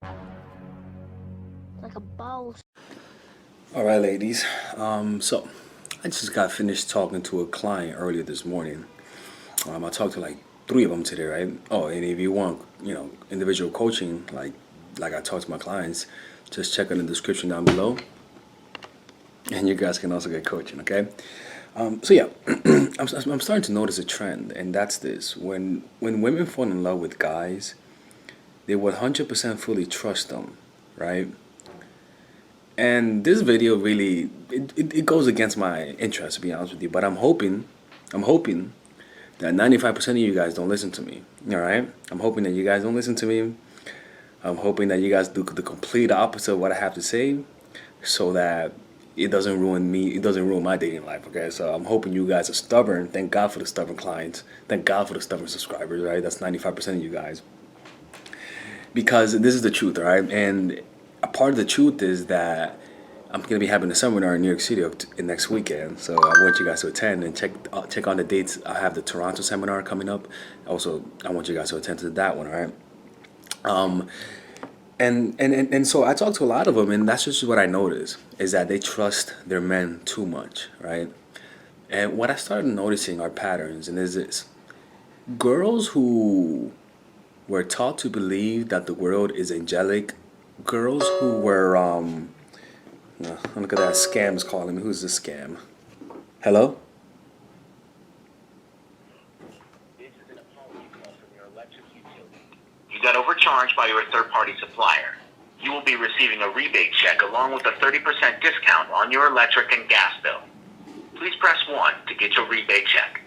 Like a boss. All right, ladies. So I just got finished talking to a client earlier this morning. I talked to like three of them today, right? Oh, and if you want, individual coaching, like I talk to my clients, just check in the description down below, and you guys can also get coaching. Okay. So yeah, I'm starting to notice a trend, and that's this: when women fall in love with guys, they 100% fully trust them, right? And this video really it goes against my interest to be honest with you. But I'm hoping that 95% of you guys don't listen to me. All right, I'm hoping that you guys don't listen to me. I'm hoping that you guys do the complete opposite of what I have to say, so that it doesn't ruin me. It doesn't ruin my dating life. Okay, so I'm hoping you guys are stubborn. Thank God for the stubborn clients. Thank God for the stubborn subscribers. Right, that's 95% of you guys. Because this is the truth, all right? And a part of the truth is that I'm going to be having a seminar in New York City next weekend, so I want you guys to attend and check on the dates. I have the Toronto seminar coming up. Also, I want you guys to attend to that one, all right? Um, and so I talked to a lot of them, and that's just what I noticed is that they trust their men too much, right? And what I started noticing are patterns, and is this: girls who were taught to believe that the world is angelic, girls who were look at that, scam is calling me. Who's this scam? Hello? You got overcharged by your third-party supplier. You will be receiving a rebate check along with a 30% discount on your electric and gas bill. Please press 1 to get your rebate check.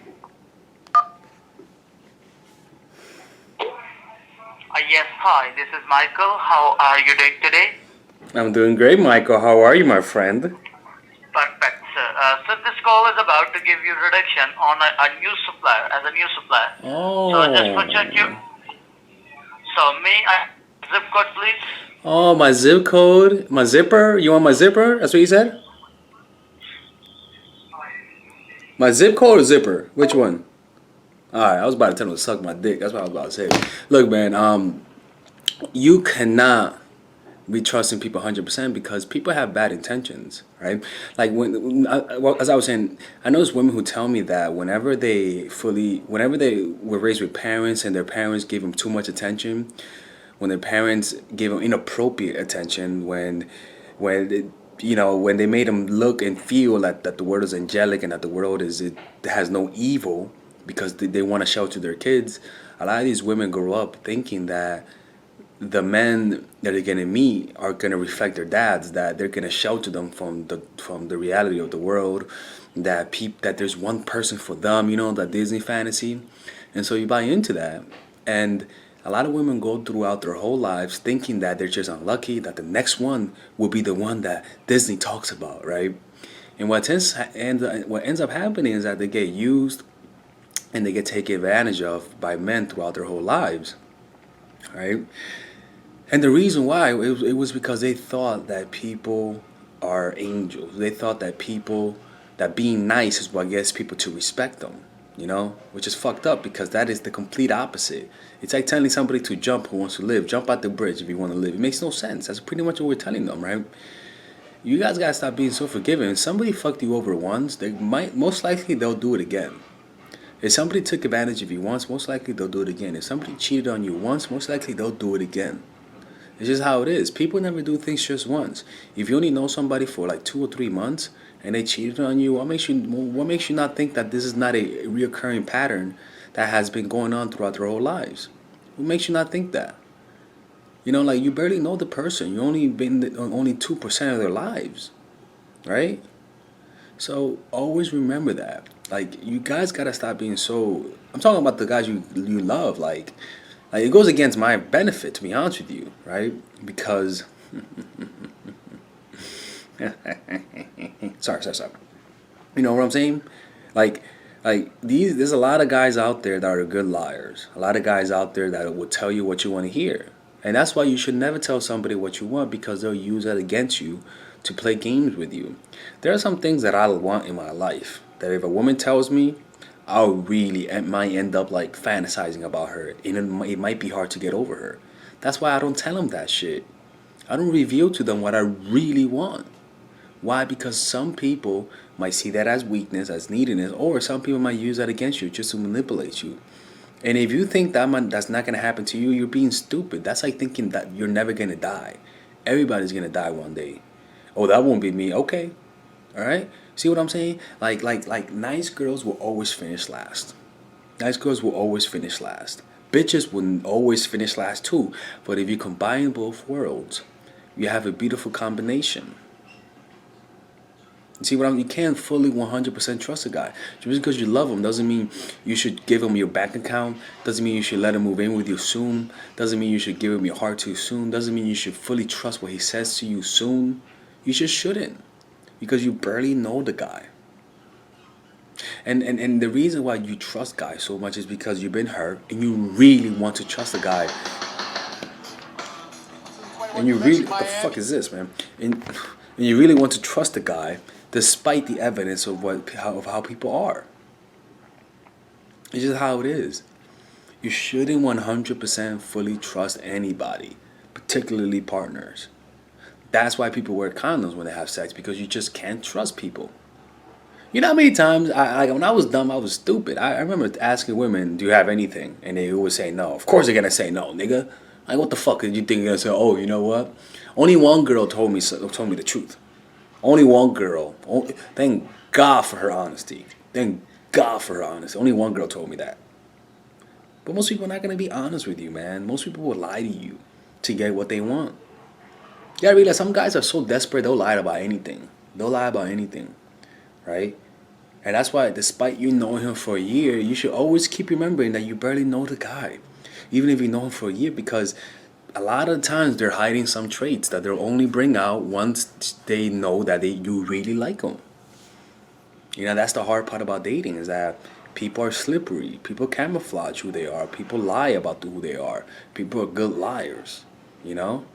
Yes, hi, this is Michael. How are you doing today? I'm doing great, Michael. How are you, my friend? Perfect, sir. So this call is about to give you reduction on a new supplier, as a new supplier. So just for check you. Oh. So may I zip code please? Oh, my zip code, my zipper. You want my zipper? That's what you said? My zip code or zipper? Which one? All right, I was about to tell him to suck my dick. That's what I was about to say. Look, man, you cannot be trusting people 100% because people have bad intentions, right? Like well, as I was saying, I know there's women who tell me that whenever they were raised with parents and their parents gave them too much attention, when their parents gave them inappropriate attention, when they made them look and feel that the world is angelic and that the world it has no evil because they want to shelter their kids. A lot of these women grow up thinking that the men that they're gonna meet are gonna reflect their dads, that they're gonna shelter them from the reality of the world, that there's one person for them, that Disney fantasy. And so you buy into that. And a lot of women go throughout their whole lives thinking that they're just unlucky, that the next one will be the one that Disney talks about, right? And what ends up happening is that they get used and they get taken advantage of by men throughout their whole lives, right? And the reason why it was because they thought that people are angels. They thought that being nice is what gets people to respect them, which is fucked up because that is the complete opposite. It's like telling somebody to jump who wants to live. Jump out the bridge if you want to live. It makes no sense. That's pretty much what we're telling them, right? You guys gotta stop being so forgiving. If somebody fucked you over once, most likely they'll do it again. If somebody took advantage of you once, most likely they'll do it again. If somebody cheated on you once, most likely they'll do it again. It's just how it is. People never do things just once. If you only know somebody for like 2 or 3 months and they cheated on you, what makes you not think that this is not a reoccurring pattern that has been going on throughout their whole lives? What makes you not think that? Like you barely know the person. You only been on only 2% of their lives, right? So always remember that. Like you guys gotta stop being so. I'm talking about the guys you love. Like it goes against my benefit, to be honest with you, right? Because sorry. You know what I'm saying? Like there's a lot of guys out there that are good liars. A lot of guys out there that will tell you what you want to hear. And that's why you should never tell somebody what you want because they'll use that against you to play games with you. There are some things that I want in my life that if a woman tells me, might end up like fantasizing about her, and it might be hard to get over her. That's why I don't tell them that shit. I don't reveal to them what I really want. Why? Because some people might see that as weakness, as neediness, or some people might use that against you just to manipulate you. And if you think that's not gonna happen to you, you're being stupid. That's like thinking that you're never gonna die. Everybody's gonna die one day. Oh, that won't be me. Okay, all right. See what I'm saying? Like nice girls will always finish last. Nice girls will always finish last. Bitches will always finish last too. But if you combine both worlds, you have a beautiful combination. See what I'm? You can't fully 100% trust a guy. Just because you love him doesn't mean you should give him your bank account. Doesn't mean you should let him move in with you soon. Doesn't mean you should give him your heart too soon. Doesn't mean you should fully trust what he says to you soon. You just shouldn't, because you barely know the guy. And the reason why you trust guys so much is because you've been hurt and you really want to trust a guy. And you really, what the fuck is this, man? And you really want to trust a guy despite the evidence of how people are. It's just how it is. You shouldn't 100% fully trust anybody, particularly partners. That's why people wear condoms when they have sex, because you just can't trust people. You know how many times when I was dumb, I was stupid. I remember asking women, "Do you have anything?" And they always say no. Of course they're gonna say no, nigga. Like, what the fuck did you think you're gonna say? Oh, you know what? Only one girl told me the truth. Only one girl. Thank God for her honesty. Thank God for her honesty. Only one girl told me that. But most people are not gonna be honest with you, man. Most people will lie to you to get what they want. You gotta realize some guys are so desperate they'll lie about anything. They'll lie about anything, right? And that's why, despite you knowing him for a year, you should always keep remembering that you barely know the guy, even if you know him for a year, because a lot of times they're hiding some traits that they'll only bring out once they know that you really like them. You know, that's the hard part about dating, is that people are slippery. People camouflage who they are. People lie about who they are. People are good liars, you know?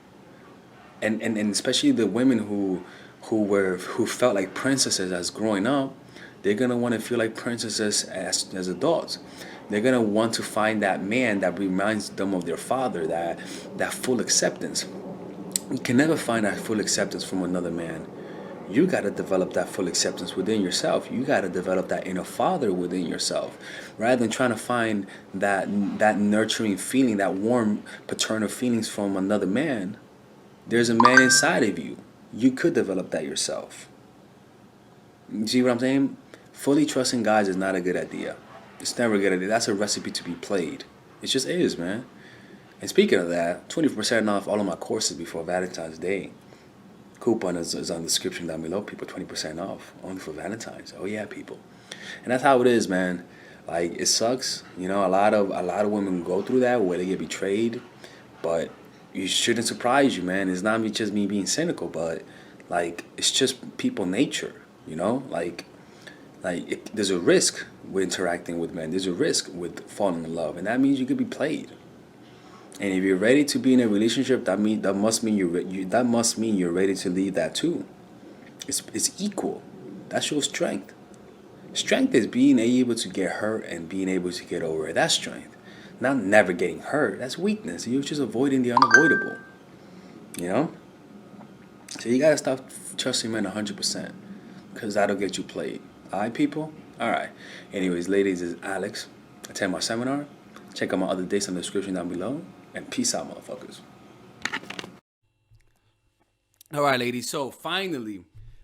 And especially the women who felt like princesses as growing up, they're gonna want to feel like princesses as adults. They're gonna want to find that man that reminds them of their father, that full acceptance. You can never find that full acceptance from another man. You gotta develop that full acceptance within yourself. You gotta develop that inner father within yourself, rather than trying to find that nurturing feeling, that warm paternal feelings from another man. There's a man inside of you. You could develop that yourself. You see what I'm saying? Fully trusting guys is not a good idea. It's never a good idea. That's a recipe to be played. It just is, man. And speaking of that, 20% off all of my courses before Valentine's Day. Coupon is on the description down below. People, 20% off only for Valentine's. Oh yeah, people. And that's how it is, man. Like, it sucks. You know, a lot of women go through that where they get betrayed, but you shouldn't surprise you, man. It's not just me being cynical, but like, it's just people nature. You know, there's a risk with interacting with men. There's a risk with falling in love, and that means you could be played. And if you're ready to be in a relationship, that must mean you're ready to leave that too. It's equal. That shows strength. Strength is being able to get hurt and being able to get over it. That's strength. Not never getting hurt. That's weakness. You're just avoiding the unavoidable. You know. So you gotta stop trusting men 100%, because that'll get you played. Alright, people? Alright. Anyways, ladies, this is Alex. Attend my seminar. Check out my other dates in the description down below. And peace out, motherfuckers. Alright, ladies. So, finally,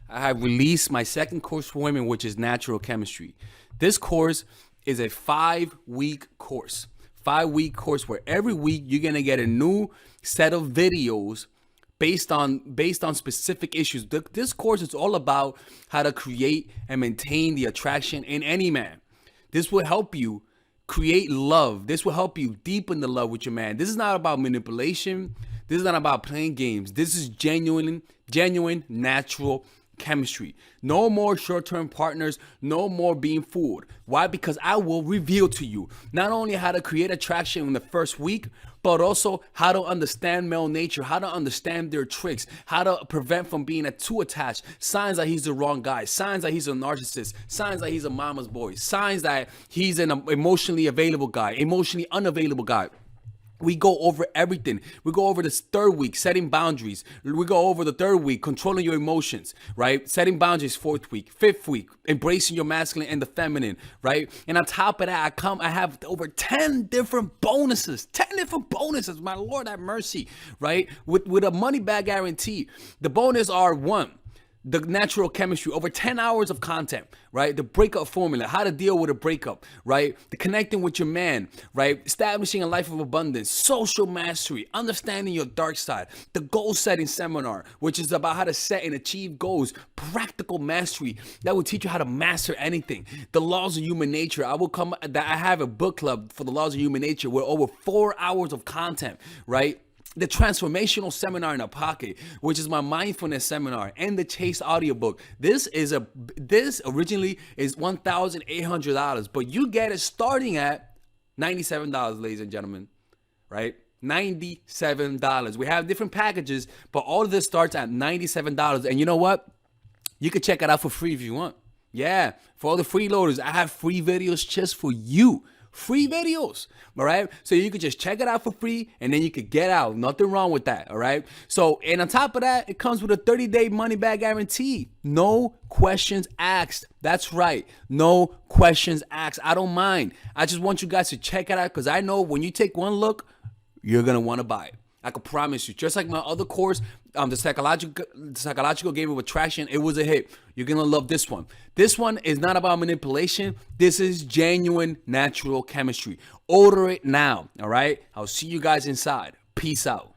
I have released my second course for women, which is natural chemistry. This course is a 5-week course. 5-week course where every week you're going to get a new set of videos based on specific issues. This course is all about how to create and maintain the attraction in any man. This will help you create love. This will help you deepen the love with your man. This is not about manipulation. This is not about playing games. This is genuine natural chemistry. No more short-term partners. No more being fooled. Why? Because I will reveal to you not only how to create attraction in the first week, but also how to understand male nature, how to understand their tricks, how to prevent from being too attached, signs that he's the wrong guy, signs that he's a narcissist, signs that he's a mama's boy, signs that he's an emotionally available guy, emotionally unavailable guy. We go over everything. We go over this third week, setting boundaries. We go over the third week, controlling your emotions, right? Setting boundaries, fourth week. Fifth week, embracing your masculine and the feminine, right? And on top of that, I have over 10 different bonuses. 10 different bonuses. My Lord have mercy, right? With a money back guarantee. The bonus are: one, the natural chemistry, over 10 hours of content, right? The breakup formula, how to deal with a breakup, right? The connecting with your man, right? Establishing a life of abundance, social mastery, understanding your dark side, the goal setting seminar, which is about how to set and achieve goals, practical mastery that will teach you how to master anything, the laws of human nature. I have a book club for the laws of human nature with over 4 hours of content, right? The transformational seminar in a pocket, which is my mindfulness seminar, and the Chase audiobook. This originally is $1,800, but you get it starting at $97, ladies and gentlemen, right? $97. We have different packages, but all of this starts at $97. And you know what? You can check it out for free if you want. Yeah, for all the freeloaders, I have free videos just for you. Free videos, all right? So you could just check it out for free, and then you could get out. Nothing wrong with that, all right? So, and on top of that, it comes with a 30-day money-back guarantee. No questions asked. That's right. No questions asked. I don't mind. I just want you guys to check it out, because I know when you take one look, you're going to want to buy it. I can promise you. Just like my other course, the psychological game of attraction, it was a hit. You're going to love this one. This one is not about manipulation. This is genuine natural chemistry. Order it now, all right? I'll see you guys inside. Peace out.